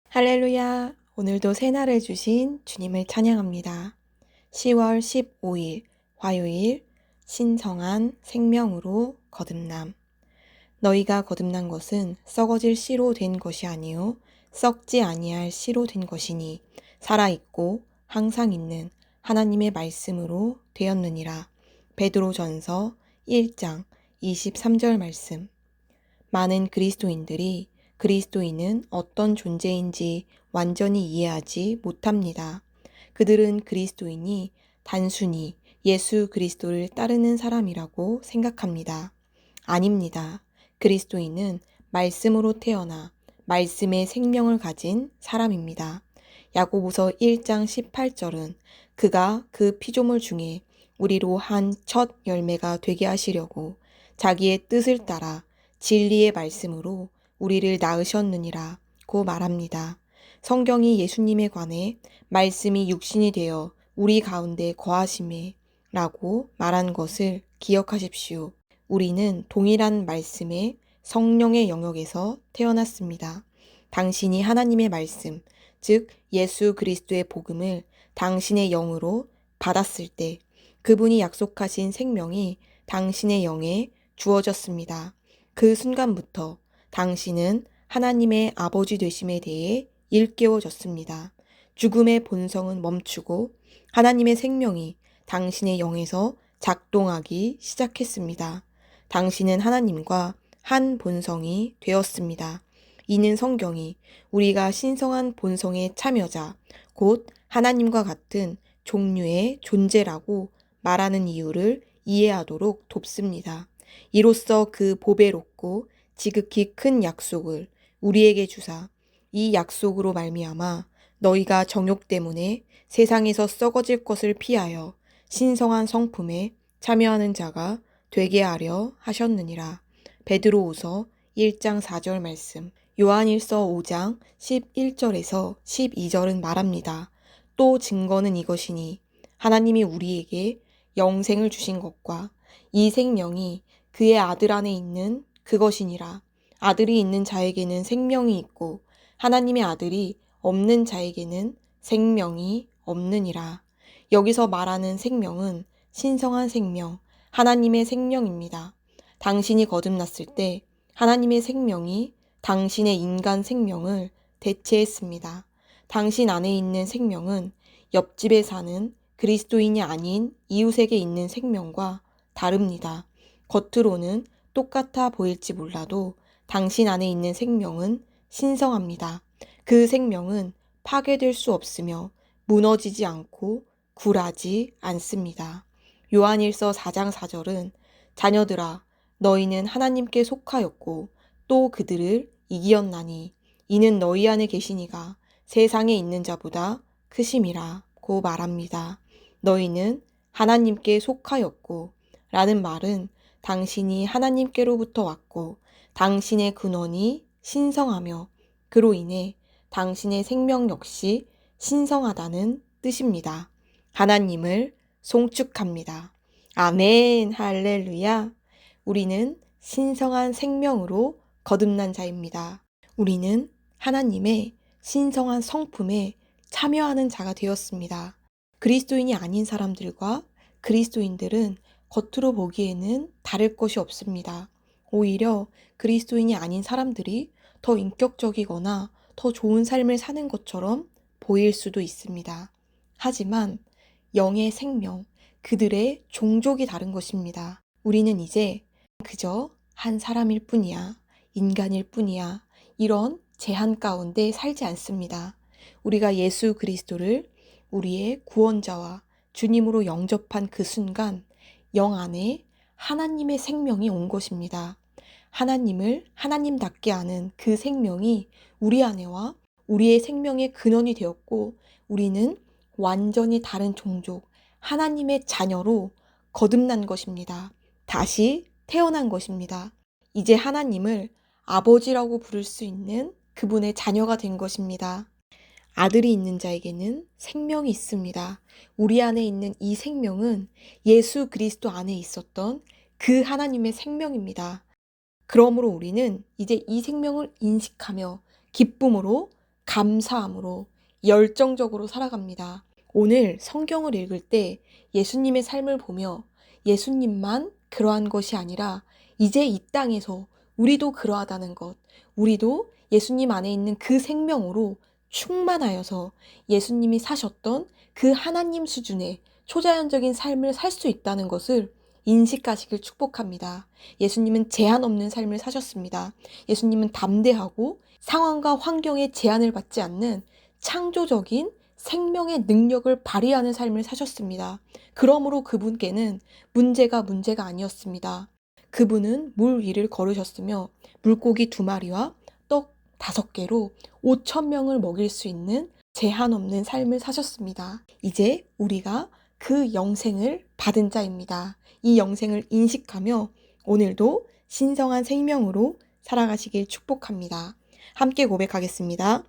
할렐루야! 오늘도 새날을 주신 주님을 찬양합니다. 10월 15일 화요일 신성한 생명으로 거듭남. 너희가 거듭난 것은 썩어질 씨로 된 것이 아니요 썩지 아니할 씨로 된 것이니 살아있고 항상 있는 하나님의 말씀으로 되었느니라. 베드로전서 1장 23절 말씀. 많은 그리스도인들이 그리스도인은 어떤 존재인지 완전히 이해하지 못합니다. 그들은 그리스도인이 단순히 예수 그리스도를 따르는 사람이라고 생각합니다. 아닙니다. 그리스도인은 말씀으로 태어나 말씀의 생명을 가진 사람입니다. 야고보서 1장 18절은 그가 그 피조물 중에 우리로 한 첫 열매가 되게 하시려고 자기의 뜻을 따라 진리의 말씀으로 우리를 낳으셨느니라 고 말합니다. 성경이 예수님에 관해 말씀이 육신이 되어 우리 가운데 거하심에 라고 말한 것을 기억하십시오. 우리는 동일한 말씀의 성령의 영역에서 태어났습니다. 당신이 하나님의 말씀, 즉 예수 그리스도의 복음을 당신의 영으로 받았을 때 그분이 약속하신 생명이 당신의 영에 주어졌습니다. 그 순간부터 당신은 하나님의 아버지 되심에 대해 일깨워졌습니다. 죽음의 본성은 멈추고 하나님의 생명이 당신의 영에서 작동하기 시작했습니다. 당신은 하나님과 한 본성이 되었습니다. 이는 성경이 우리가 신성한 본성의 참여자, 곧 하나님과 같은 종류의 존재라고 말하는 이유를 이해하도록 돕습니다. 이로써 그 보배롭고 지극히 큰 약속을 우리에게 주사 이 약속으로 말미암아 너희가 정욕 때문에 세상에서 썩어질 것을 피하여 신성한 성품에 참여하는 자가 되게 하려 하셨느니라. 베드로후서 1장 4절 말씀. 요한일서 5장 11절에서 12절은 말합니다. 또 증거는 이것이니 하나님이 우리에게 영생을 주신 것과 이 생명이 그의 아들 안에 있는 그것이니라. 아들이 있는 자에게는 생명이 있고 하나님의 아들이 없는 자에게는 생명이 없느니라. 여기서 말하는 생명은 신성한 생명, 하나님의 생명입니다. 당신이 거듭났을 때 하나님의 생명이 당신의 인간 생명을 대체했습니다. 당신 안에 있는 생명은 옆집에 사는 그리스도인이 아닌 이웃에게 있는 생명과 다릅니다. 겉으로는 똑같아 보일지 몰라도 당신 안에 있는 생명은 신성합니다. 그 생명은 파괴될 수 없으며 무너지지 않고 굴하지 않습니다. 요한일서 4장 4절은 자녀들아 너희는 하나님께 속하였고 또 그들을 이기었나니 이는 너희 안에 계시니가 세상에 있는 자보다 크심이라 고 말합니다. 너희는 하나님께 속하였고 라는 말은 당신이 하나님께로부터 왔고 당신의 근원이 신성하며 그로 인해 당신의 생명 역시 신성하다는 뜻입니다. 하나님을 송축합니다. 아멘, 할렐루야. 우리는 신성한 생명으로 거듭난 자입니다. 우리는 하나님의 신성한 성품에 참여하는 자가 되었습니다. 그리스도인이 아닌 사람들과 그리스도인들은 겉으로 보기에는 다를 것이 없습니다. 오히려 그리스도인이 아닌 사람들이 더 인격적이거나 더 좋은 삶을 사는 것처럼 보일 수도 있습니다. 하지만 영의 생명, 그들의 종족이 다른 것입니다. 우리는 이제 그저 한 사람일 뿐이야, 인간일 뿐이야, 이런 제한 가운데 살지 않습니다. 우리가 예수 그리스도를 우리의 구원자와 주님으로 영접한 그 순간 영 안에 하나님의 생명이 온 것입니다. 하나님을 하나님답게 아는 그 생명이 우리 안에와 우리의 생명의 근원이 되었고 우리는 완전히 다른 종족, 하나님의 자녀로 거듭난 것입니다. 다시 태어난 것입니다. 이제 하나님을 아버지라고 부를 수 있는 그분의 자녀가 된 것입니다. 아들이 있는 자에게는 생명이 있습니다. 우리 안에 있는 이 생명은 예수 그리스도 안에 있었던 그 하나님의 생명입니다. 그러므로 우리는 이제 이 생명을 인식하며 기쁨으로 감사함으로 열정적으로 살아갑니다. 오늘 성경을 읽을 때 예수님의 삶을 보며 예수님만 그러한 것이 아니라 이제 이 땅에서 우리도 그러하다는 것, 우리도 예수님 안에 있는 그 생명으로 충만하여서 예수님이 사셨던 그 하나님 수준의 초자연적인 삶을 살 수 있다는 것을 인식하시길 축복합니다. 예수님은 제한 없는 삶을 사셨습니다. 예수님은 담대하고 상황과 환경에 제한을 받지 않는 창조적인 생명의 능력을 발휘하는 삶을 사셨습니다. 그러므로 그분께는 문제가 아니었습니다. 그분은 물 위를 걸으셨으며 물고기 2마리와 떡 5개로 5,000명을 먹일 수 있는 제한 없는 삶을 사셨습니다. 이제 우리가 그 영생을 받은 자입니다. 이 영생을 인식하며 오늘도 신성한 생명으로 살아가시길 축복합니다. 함께 고백하겠습니다.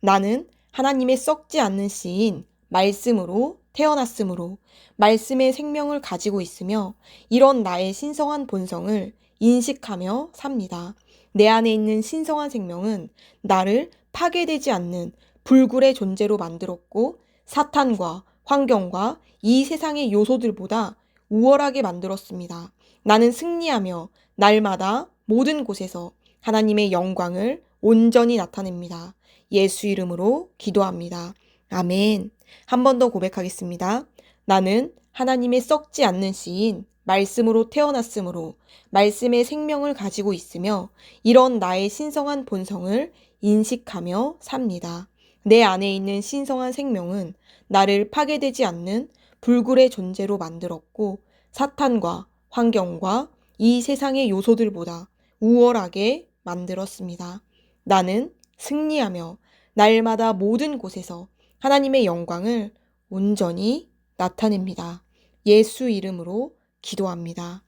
나는 하나님의 썩지 않는 씨인 말씀으로 태어났으므로 말씀의 생명을 가지고 있으며 이런 나의 신성한 본성을 인식하며 삽니다. 내 안에 있는 신성한 생명은 나를 파괴되지 않는 불굴의 존재로 만들었고 사탄과 환경과 이 세상의 요소들보다 우월하게 만들었습니다. 나는 승리하며 날마다 모든 곳에서 하나님의 영광을 온전히 나타냅니다. 예수 이름으로 기도합니다. 아멘. 한 번 더 고백하겠습니다. 나는 하나님의 썩지 않는 씨인 말씀으로 태어났으므로 말씀의 생명을 가지고 있으며 이런 나의 신성한 본성을 인식하며 삽니다. 내 안에 있는 신성한 생명은 나를 파괴되지 않는 불굴의 존재로 만들었고 사탄과 환경과 이 세상의 요소들보다 우월하게 만들었습니다. 나는 승리하며 날마다 모든 곳에서 하나님의 영광을 온전히 나타냅니다. 예수 이름으로 기도합니다.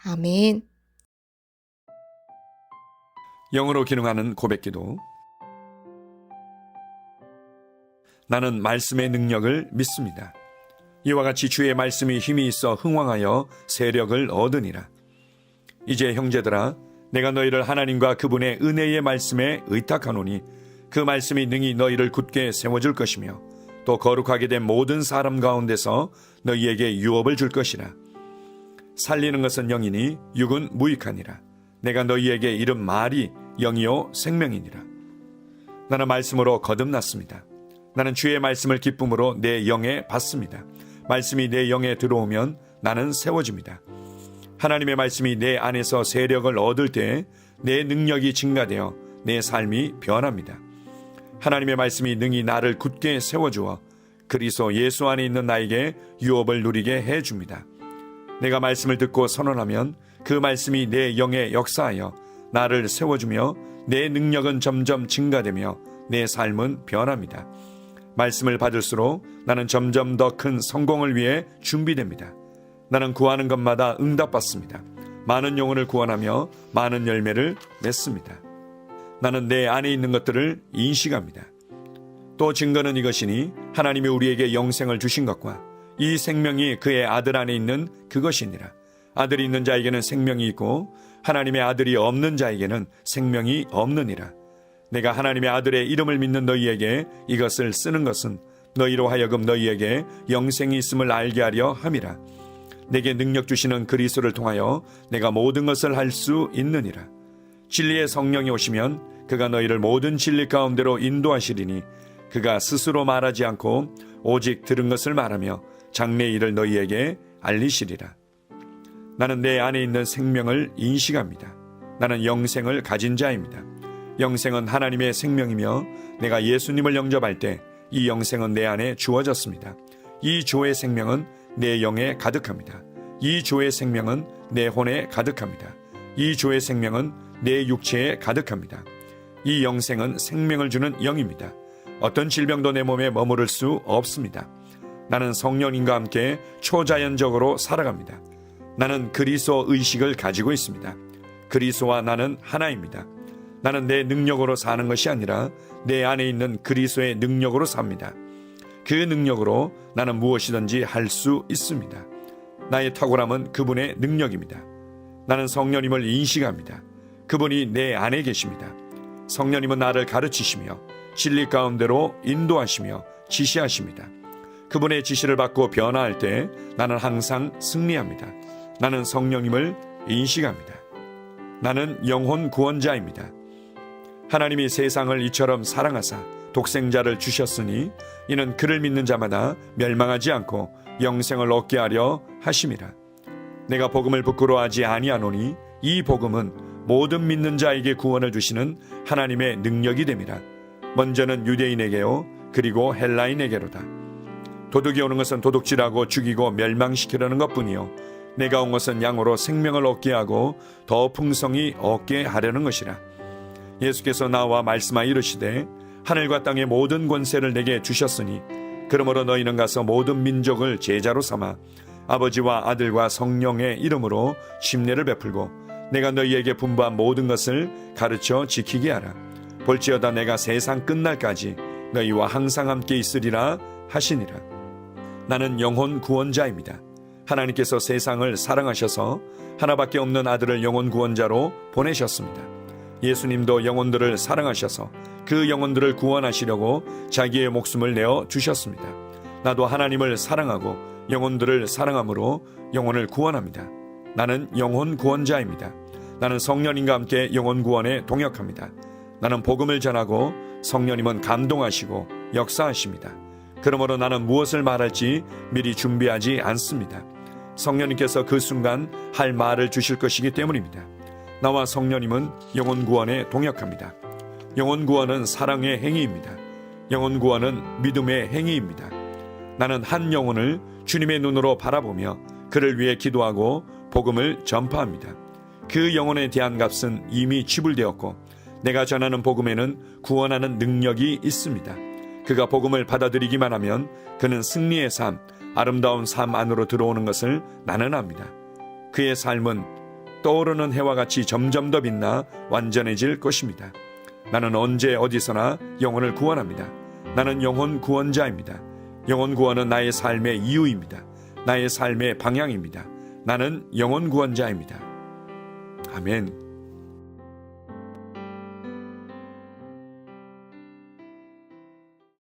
아멘. 영으로 기능하는 고백기도. 나는 말씀의 능력을 믿습니다. 이와 같이 주의 말씀이 힘이 있어 흥왕하여 세력을 얻으니라. 이제 형제들아, 내가 너희를 하나님과 그분의 은혜의 말씀에 의탁하노니 그 말씀이 능히 너희를 굳게 세워줄 것이며 또 거룩하게 된 모든 사람 가운데서 너희에게 유업을 줄 것이라. 살리는 것은 영이니 육은 무익하니라. 내가 너희에게 이른 말이 영이요 생명이니라. 나는 말씀으로 거듭났습니다. 나는 주의 말씀을 기쁨으로 내 영에 받습니다. 말씀이 내 영에 들어오면 나는 세워집니다. 하나님의 말씀이 내 안에서 세력을 얻을 때 내 능력이 증가되어 내 삶이 변합니다. 하나님의 말씀이 능히 나를 굳게 세워주어 그리스도 예수 안에 있는 나에게 유업을 누리게 해줍니다. 내가 말씀을 듣고 선언하면 그 말씀이 내 영에 역사하여 나를 세워주며 내 능력은 점점 증가되며 내 삶은 변합니다. 말씀을 받을수록 나는 점점 더 큰 성공을 위해 준비됩니다. 나는 구하는 것마다 응답받습니다. 많은 영혼을 구원하며 많은 열매를 맺습니다. 나는 내 안에 있는 것들을 인식합니다. 또 증거는 이것이니 하나님이 우리에게 영생을 주신 것과 이 생명이 그의 아들 안에 있는 그것이니라. 아들이 있는 자에게는 생명이 있고 하나님의 아들이 없는 자에게는 생명이 없느니라. 내가 하나님의 아들의 이름을 믿는 너희에게 이것을 쓰는 것은 너희로 하여금 너희에게 영생이 있음을 알게 하려 함이라. 내게 능력 주시는 그리스도를 통하여 내가 모든 것을 할 수 있느니라. 진리의 성령이 오시면 그가 너희를 모든 진리 가운데로 인도하시리니 그가 스스로 말하지 않고 오직 들은 것을 말하며 장래 일을 너희에게 알리시리라. 나는 내 안에 있는 생명을 인식합니다. 나는 영생을 가진 자입니다. 영생은 하나님의 생명이며 내가 예수님을 영접할 때 이 영생은 내 안에 주어졌습니다. 이 조의 생명은 내 영에 가득합니다. 이 조의 생명은 내 혼에 가득합니다. 이 조의 생명은 내 육체에 가득합니다. 이 영생은 생명을 주는 영입니다. 어떤 질병도 내 몸에 머무를 수 없습니다. 나는 성령님과 함께 초자연적으로 살아갑니다. 나는 그리스도 의식을 가지고 있습니다. 그리스도와 나는 하나입니다. 나는 내 능력으로 사는 것이 아니라 내 안에 있는 그리스도의 능력으로 삽니다. 그 능력으로 나는 무엇이든지 할 수 있습니다. 나의 탁월함은 그분의 능력입니다. 나는 성령님을 인식합니다. 그분이 내 안에 계십니다. 성령님은 나를 가르치시며 진리 가운데로 인도하시며 지시하십니다. 그분의 지시를 받고 변화할 때 나는 항상 승리합니다. 나는 성령님을 인식합니다. 나는 영혼 구원자입니다. 하나님이 세상을 이처럼 사랑하사 독생자를 주셨으니 이는 그를 믿는 자마다 멸망하지 않고 영생을 얻게 하려 하심이라. 내가 복음을 부끄러워하지 아니하노니 이 복음은 모든 믿는 자에게 구원을 주시는 하나님의 능력이 됨이라. 먼저는 유대인에게요 그리고 헬라인에게로다. 도둑이 오는 것은 도둑질하고 죽이고 멸망시키려는 것뿐이요 내가 온 것은 양으로 생명을 얻게 하고 더 풍성히 얻게 하려는 것이라. 예수께서 나와 말씀하여 이르시되 하늘과 땅의 모든 권세를 내게 주셨으니 그러므로 너희는 가서 모든 민족을 제자로 삼아 아버지와 아들과 성령의 이름으로 침례를 베풀고 내가 너희에게 분부한 모든 것을 가르쳐 지키게 하라. 볼지어다 내가 세상 끝날까지 너희와 항상 함께 있으리라 하시니라. 나는 영혼 구원자입니다. 하나님께서 세상을 사랑하셔서 하나밖에 없는 아들을 영혼 구원자로 보내셨습니다. 예수님도 영혼들을 사랑하셔서 그 영혼들을 구원하시려고 자기의 목숨을 내어 주셨습니다. 나도 하나님을 사랑하고 영혼들을 사랑함으로 영혼을 구원합니다. 나는 영혼 구원자입니다. 나는 성령님과 함께 영혼 구원에 동역합니다. 나는 복음을 전하고 성령님은 감동하시고 역사하십니다. 그러므로 나는 무엇을 말할지 미리 준비하지 않습니다. 성령님께서 그 순간 할 말을 주실 것이기 때문입니다. 나와 성령님은 영혼 구원에 동역합니다. 영혼 구원은 사랑의 행위입니다. 영혼 구원은 믿음의 행위입니다. 나는 한 영혼을 주님의 눈으로 바라보며 그를 위해 기도하고 복음을 전파합니다. 그 영혼에 대한 값은 이미 지불되었고 내가 전하는 복음에는 구원하는 능력이 있습니다. 그가 복음을 받아들이기만 하면 그는 승리의 삶, 아름다운 삶 안으로 들어오는 것을 나는 압니다. 그의 삶은 떠오르는 해와 같이 점점 더 빛나 완전해질 것입니다. 나는 언제 어디서나 영혼을 구원합니다. 나는 영혼 구원자입니다. 영혼 구원은 나의 삶의 이유입니다. 나의 삶의 방향입니다. 나는 영혼 구원자입니다. 아멘.